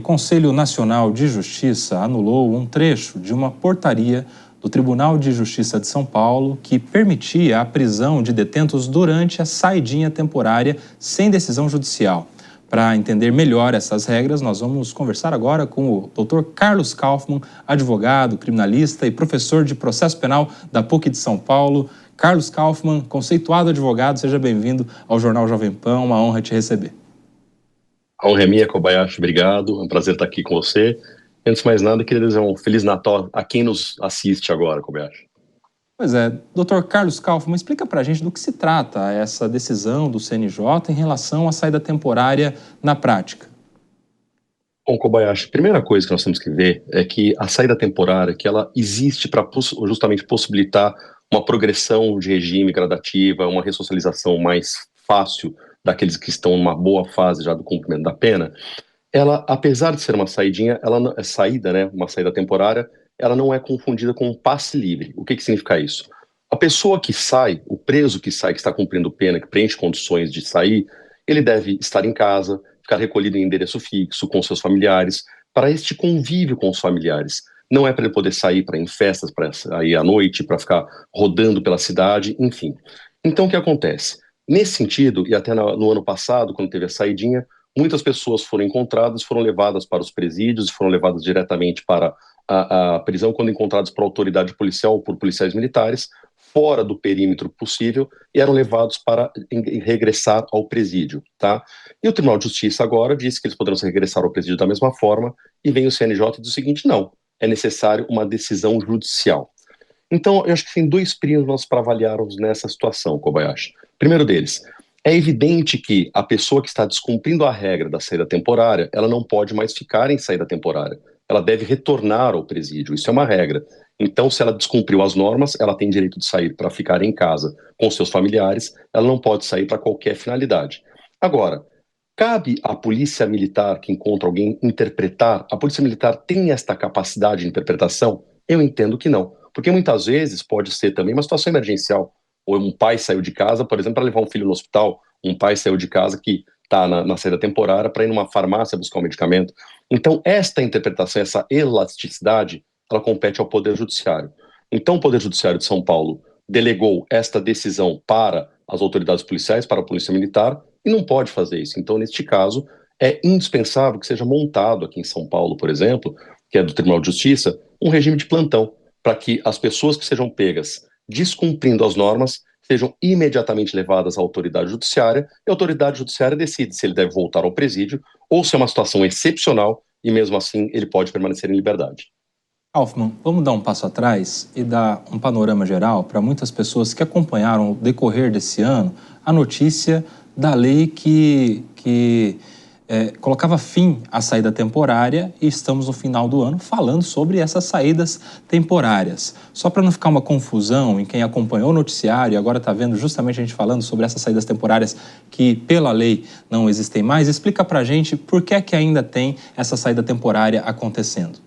Conselho Nacional de Justiça anulou um trecho de uma portaria do Tribunal de Justiça de São Paulo que permitia a prisão de detentos durante a saidinha temporária sem decisão judicial. Para entender melhor essas regras, nós vamos conversar agora com o Dr. Carlos Kaufmann, advogado, criminalista e professor de processo penal da PUC de São Paulo. Carlos Kaufmann, conceituado advogado, seja bem-vindo ao Jornal Jovem Pan, uma honra te receber. A honra é minha, Kobayashi, obrigado, é um prazer estar aqui com você. Antes de mais nada, queria desejar um Feliz Natal a quem nos assiste agora, Kobayashi. Pois é, Dr. Carlos Kaufmann, explica pra gente do que se trata essa decisão do CNJ em relação à saída temporária na prática. Bom, Kobayashi, a primeira coisa que nós temos que ver é que a saída temporária, que ela existe para justamente possibilitar uma progressão de regime gradativa, uma ressocialização mais fácil daqueles que estão numa boa fase já do cumprimento da pena, ela, apesar de ser uma saidinha, ela não, é saída, né, uma saída temporária, ela não é confundida com um passe livre. O que significa isso? A pessoa que sai, o preso que sai, que está cumprindo pena, que preenche condições de sair, ele deve estar em casa, ficar recolhido em endereço fixo, com seus familiares, para este convívio com os familiares. Não é para ele poder sair para ir em festas, para sair à noite, para ficar rodando pela cidade, enfim. Então, o que acontece? Nesse sentido, e até no ano passado, quando teve a saidinha, muitas pessoas foram encontradas, foram levadas para os presídios, foram levadas diretamente para a prisão, quando encontradas por autoridade policial ou por policiais militares, fora do perímetro possível, e eram levados para regressar ao presídio, tá? E o Tribunal de Justiça agora disse que eles poderão regressar ao presídio da mesma forma, e vem o CNJ e diz o seguinte: não, é necessário uma decisão judicial. Então, eu acho que tem dois prismas para avaliarmos nessa situação, Kobayashi. Primeiro deles, é evidente que a pessoa que está descumprindo a regra da saída temporária, ela não pode mais ficar em saída temporária. Ela deve retornar ao presídio, isso é uma regra. Então, se ela descumpriu as normas, ela tem direito de sair para ficar em casa com seus familiares, ela não pode sair para qualquer finalidade. Agora, cabe à polícia militar que encontra alguém interpretar, a polícia militar tem esta capacidade de interpretação? Eu entendo que não. Porque muitas vezes pode ser também uma situação emergencial. Ou um pai saiu de casa, por exemplo, para levar um filho no hospital. Um pai saiu de casa que está na saída temporária para ir numa farmácia buscar um medicamento. Então, esta interpretação, essa elasticidade, ela compete ao Poder Judiciário. Então, o Poder Judiciário de São Paulo delegou esta decisão para as autoridades policiais, para a Polícia Militar, e não pode fazer isso. Então, neste caso, é indispensável que seja montado aqui em São Paulo, por exemplo, que é do Tribunal de Justiça, um regime de plantão, para que as pessoas que sejam pegas descumprindo as normas sejam imediatamente levadas à autoridade judiciária, e a autoridade judiciária decide se ele deve voltar ao presídio ou se é uma situação excepcional e mesmo assim ele pode permanecer em liberdade. Kaufmann, vamos dar um passo atrás e dar um panorama geral para muitas pessoas que acompanharam o decorrer desse ano a notícia da lei que colocava fim à saída temporária, e estamos no final do ano falando sobre essas saídas temporárias. Só para não ficar uma confusão em quem acompanhou o noticiário e agora está vendo justamente a gente falando sobre essas saídas temporárias que pela lei não existem mais, explica para a gente por que é que ainda tem essa saída temporária acontecendo.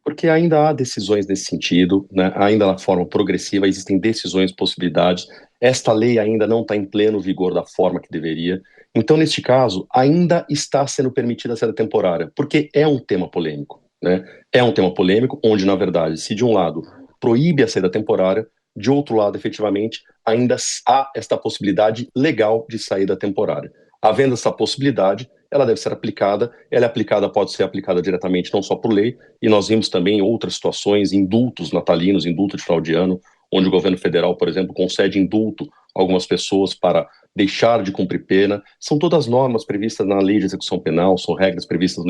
Porque ainda há decisões nesse sentido, né? Ainda na forma progressiva existem decisões, possibilidades. Esta lei ainda não está em pleno vigor da forma que deveria. Então, neste caso, ainda está sendo permitida a saída temporária, porque é um tema polêmico, né? É um tema polêmico onde, na verdade, se de um lado proíbe a saída temporária, de outro lado, efetivamente, ainda há esta possibilidade legal de saída temporária. Havendo essa possibilidade, ela deve ser aplicada, ela é aplicada, pode ser aplicada diretamente, não só por lei, e nós vimos também outras situações, indultos natalinos, indulto de final de ano, onde o governo federal, por exemplo, concede indulto a algumas pessoas para deixar de cumprir pena. São todas normas previstas na lei de execução penal, são regras previstas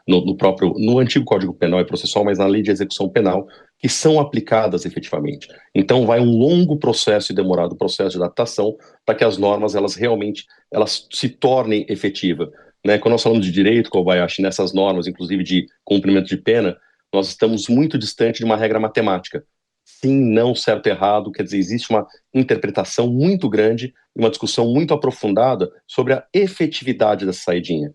no antigo Código Penal e Processual, mas na lei de execução penal, que são aplicadas efetivamente. Então vai um longo processo e demorado processo de adaptação para que as normas, elas realmente se tornem efetivas. Né? Quando nós falamos de direito, Kobayashi, nessas normas, inclusive de cumprimento de pena, nós estamos muito distante de uma regra matemática. Sim, não, certo, errado, quer dizer, existe uma interpretação muito grande e uma discussão muito aprofundada sobre a efetividade dessa saidinha.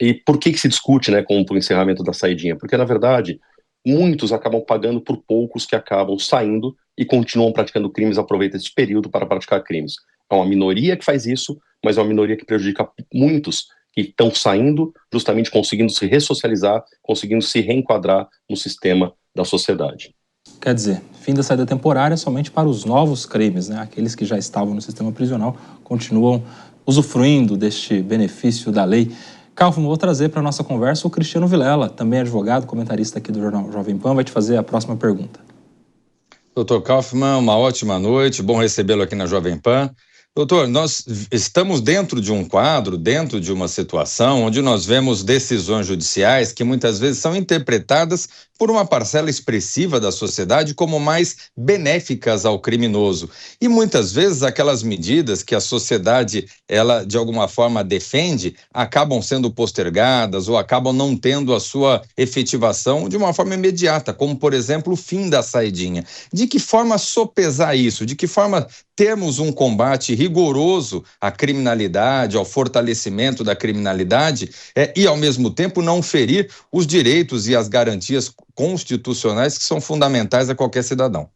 E por que se discute, né, com o encerramento da saidinha? Porque, na verdade, muitos acabam pagando por poucos que acabam saindo e continuam praticando crimes, aproveitam esse período para praticar crimes. É uma minoria que faz isso, mas é uma minoria que prejudica muitos que estão saindo, justamente conseguindo se ressocializar, conseguindo se reenquadrar no sistema da sociedade. Quer dizer, fim da saída temporária somente para os novos crimes, né? Aqueles que já estavam no sistema prisional continuam usufruindo deste benefício da lei. Kaufmann, vou trazer para a nossa conversa o Cristiano Vilela, também advogado, comentarista aqui do Jornal Jovem Pan, vai te fazer a próxima pergunta. Doutor Kaufmann, uma ótima noite, bom recebê-lo aqui na Jovem Pan. Doutor, nós estamos dentro de um quadro, dentro de uma situação onde nós vemos decisões judiciais que muitas vezes são interpretadas por uma parcela expressiva da sociedade como mais benéficas ao criminoso. E muitas vezes aquelas medidas que a sociedade, ela de alguma forma defende, acabam sendo postergadas ou acabam não tendo a sua efetivação de uma forma imediata, como por exemplo o fim da saidinha. De que forma sopesar isso? De que forma termos um combate rigoroso à criminalidade, ao fortalecimento da criminalidade e, ao mesmo tempo, não ferir os direitos e as garantias constitucionais que são fundamentais a qualquer cidadão?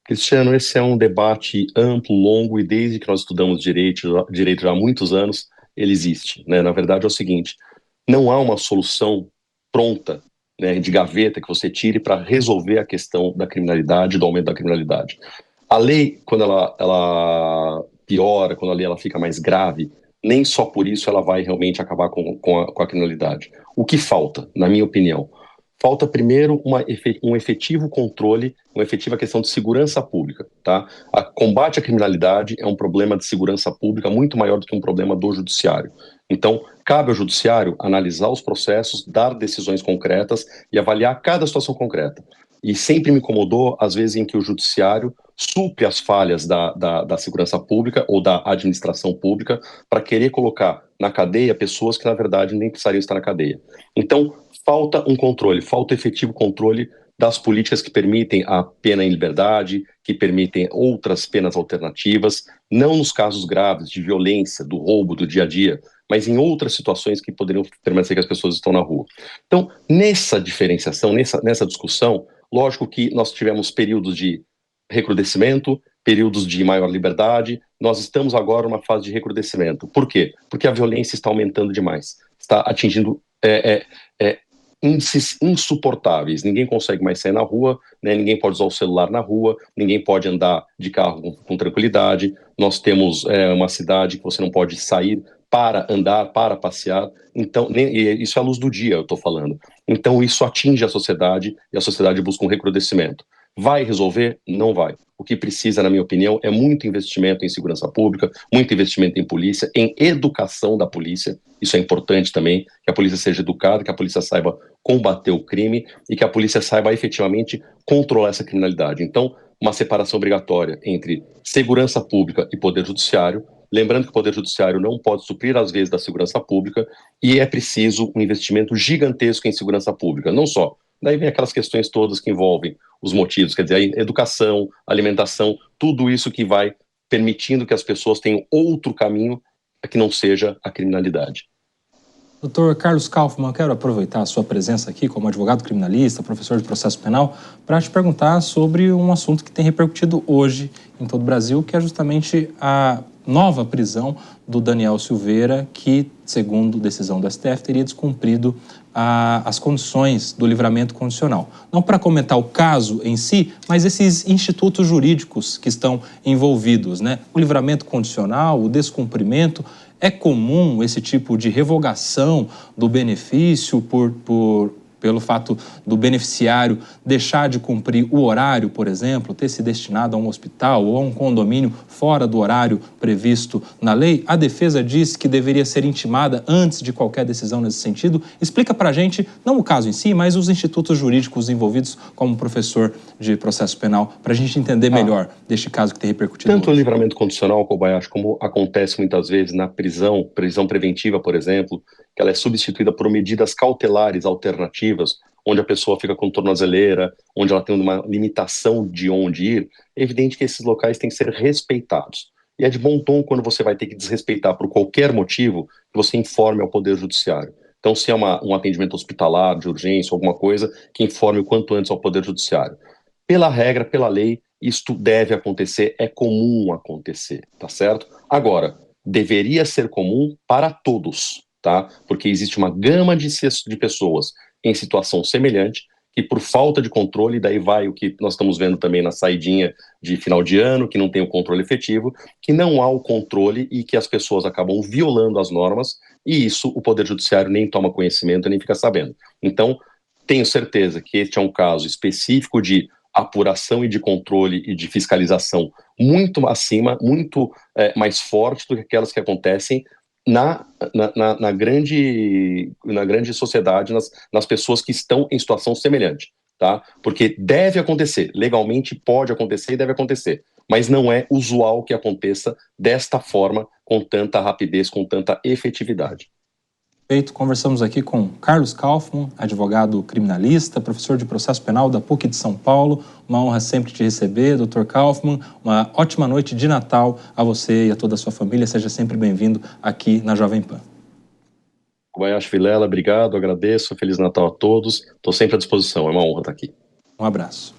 Cristiano, esse é um debate amplo, longo, e desde que nós estudamos direito já há muitos anos, ele existe, né? Na verdade é o seguinte, não há uma solução pronta, né, de gaveta que você tire para resolver a questão da criminalidade, do aumento da criminalidade. A lei, quando ela piora, quando a lei ela fica mais grave, nem só por isso ela vai realmente acabar com a criminalidade. O que falta, na minha opinião? Falta primeiro um efetivo controle, uma efetiva questão de segurança pública, tá? A combate à criminalidade é um problema de segurança pública muito maior do que um problema do judiciário. Então, cabe ao judiciário analisar os processos, dar decisões concretas e avaliar cada situação concreta. E sempre me incomodou, às vezes, em que o judiciário supre as falhas da segurança pública ou da administração pública para querer colocar na cadeia pessoas que, na verdade, nem precisariam estar na cadeia. Então, falta um controle, falta efetivo controle das políticas que permitem a pena em liberdade, que permitem outras penas alternativas, não nos casos graves de violência, do roubo do dia a dia, mas em outras situações que poderiam permanecer que as pessoas estão na rua. Então, nessa diferenciação, nessa discussão, lógico que nós tivemos períodos de recrudescimento, períodos de maior liberdade, nós estamos agora numa fase de recrudescimento. Por quê? Porque a violência está aumentando demais, está atingindo índices insuportáveis, ninguém consegue mais sair na rua, né? Ninguém pode usar o celular na rua, ninguém pode andar de carro com tranquilidade, nós temos uma cidade que você não pode sair para andar, para passear, então, isso é a luz do dia, eu estou falando. Então isso atinge a sociedade e a sociedade busca um recrudescimento. Vai resolver? Não vai. O que precisa, na minha opinião, é muito investimento em segurança pública, muito investimento em polícia, em educação da polícia. Isso é importante também, que a polícia seja educada, que a polícia saiba combater o crime e que a polícia saiba efetivamente controlar essa criminalidade. Então, uma separação obrigatória entre segurança pública e poder judiciário, lembrando que o poder judiciário não pode suprir às vezes da segurança pública e é preciso um investimento gigantesco em segurança pública, não só. Daí vem aquelas questões todas que envolvem os motivos, quer dizer, a educação, alimentação, tudo isso que vai permitindo que as pessoas tenham outro caminho que não seja a criminalidade. Dr. Carlos Kaufmann, quero aproveitar a sua presença aqui como advogado criminalista, professor de processo penal, para te perguntar sobre um assunto que tem repercutido hoje em todo o Brasil, que é justamente a nova prisão do Daniel Silveira, que, segundo decisão do STF, teria descumprido as condições do livramento condicional. Não para comentar o caso em si, mas esses institutos jurídicos que estão envolvidos, né? O livramento condicional, o descumprimento. É comum esse tipo de revogação do benefício pelo fato do beneficiário deixar de cumprir o horário, por exemplo, ter se destinado a um hospital ou a um condomínio fora do horário previsto na lei? A defesa diz que deveria ser intimada antes de qualquer decisão nesse sentido. Explica para a gente, não o caso em si, mas os institutos jurídicos envolvidos como professor de processo penal, para a gente entender melhor deste caso que tem repercutido Tanto hoje. O livramento condicional, Kobayashi, como acontece muitas vezes na prisão preventiva, por exemplo, que ela é substituída por medidas cautelares alternativas, onde a pessoa fica com tornozeleira, onde ela tem uma limitação de onde ir, é evidente que esses locais têm que ser respeitados. E é de bom tom quando você vai ter que desrespeitar por qualquer motivo, que você informe ao Poder Judiciário. Então, se é um atendimento hospitalar, de urgência, alguma coisa, que informe o quanto antes ao Poder Judiciário. Pela regra, pela lei, isto deve acontecer, é comum acontecer, tá certo? Agora, deveria ser comum para todos, tá? Porque existe uma gama de pessoas em situação semelhante que por falta de controle, daí vai o que nós estamos vendo também na saidinha de final de ano, que não tem o controle efetivo, que não há o controle e que as pessoas acabam violando as normas, e isso o Poder Judiciário nem toma conhecimento, nem fica sabendo. Então, tenho certeza que este é um caso específico de apuração e de controle e de fiscalização muito acima, muito mais forte do que aquelas que acontecem na grande sociedade, nas pessoas que estão em situação semelhante, tá? Porque deve acontecer, legalmente pode acontecer e deve acontecer, mas não é usual que aconteça desta forma, com tanta rapidez, com tanta efetividade. Perfeito. Conversamos aqui com Carlos Kaufmann, advogado criminalista, professor de processo penal da PUC de São Paulo. Uma honra sempre te receber, Dr. Kaufmann. Uma ótima noite de Natal a você e a toda a sua família. Seja sempre bem-vindo aqui na Jovem Pan. Kobayashi Vilela, obrigado, agradeço. Feliz Natal a todos. Estou sempre à disposição, é uma honra estar aqui. Um abraço.